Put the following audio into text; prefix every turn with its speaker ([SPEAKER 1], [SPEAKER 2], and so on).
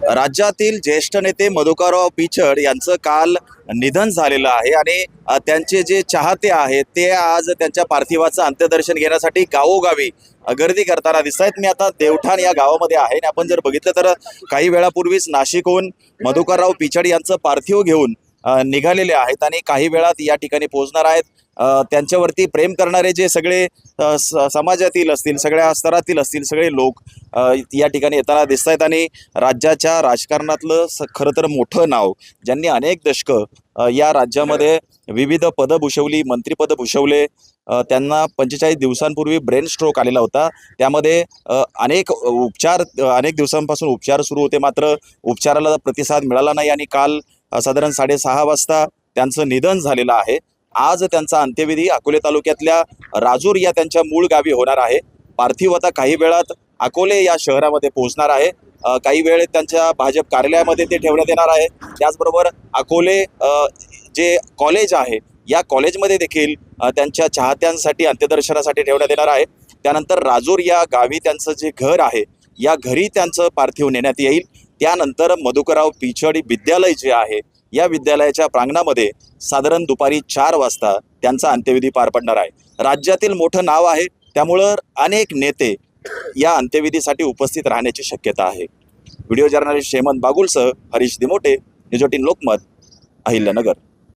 [SPEAKER 1] राज्यातील ज्येष्ठ नेते मधुकरराव पिचड यांचं काल निधन झालेलं आहे आणि त्यांचे जे चाहते आहेत ते आज त्यांच्या पार्थिवाचं अंत्यदर्शन घेण्यासाठी गावोगावी गर्दी करताना दिसत आहेत। मी आता देवठाण या गावामध्ये आहे आणि आपण जर बघितलं तर काही वेळापूर्वीच नाशिकहून मधुकरराव पिचड यांचं पार्थिव घेऊन निघालेले आहेत आणि काही वेळात या ठिकाणी पोहोचणार आहेत। त्यांच्यावरती प्रेम करणारे जे सगळे समाजातील असतील, सगळ्या स्तरातील असतील, सगळे लोक या ठिकाणी येताना दिसत आहेत आणि राज्याच्या राजकारणातलं खरं तर मोठं नाव, ज्यांनी अनेक दशकं या राज्यामध्ये विविध पदं भूषवली, मंत्रिपदं भूषवले, त्यांना 45 दिवसांपूर्वी ब्रेन स्ट्रोक आलेला होता। त्यामध्ये अनेक दिवसांपासून उपचार सुरू होते, मात्र उपचाराला प्रतिसाद मिळाला नाही आणि काल साधारण 6:30 वाजता त्यांचं निधन झालेलं आहे। आज त्यांचा अंत्यविधी अकोले तालुक्यातल्या राजूर या त्यांच्या मूळ गावी होणार आहे। पार्थिव आता काही वेळात अकोले या शहरामध्ये पोहोचणार आहे। काही वेळ त्यांच्या भाजप कार्यालयामध्ये ते ठेवण्यात येणार आहे। त्याचबरोबर अकोले जे कॉलेज आहे या कॉलेजमध्ये देखील त्यांच्या चाहत्यांसाठी अंत्यदर्शनासाठी ठेवण्यात येणार आहे। त्यानंतर राजूर या गावी त्यांचं जे घर आहे या घरी त्यांचं पार्थिव नेण्यात येईल। त्यानंतर मधुकरराव पिचड विद्यालय जे आहे या विद्यालयाच्या प्रांगणामध्ये साधारण दुपारी 4 वाजता त्यांचा अंत्यविधी पार पडणार आहे। राज्यातील मोठं नाव आहे, त्यामुळं अनेक नेते या अंत्यविधीसाठी उपस्थित राहण्याची शक्यता आहे। व्हिडिओ जर्नलिस्ट हेमंत बागुलसह हरीश दिमोटे, न्यूज 18 लोकमत, अहिल्यानगर।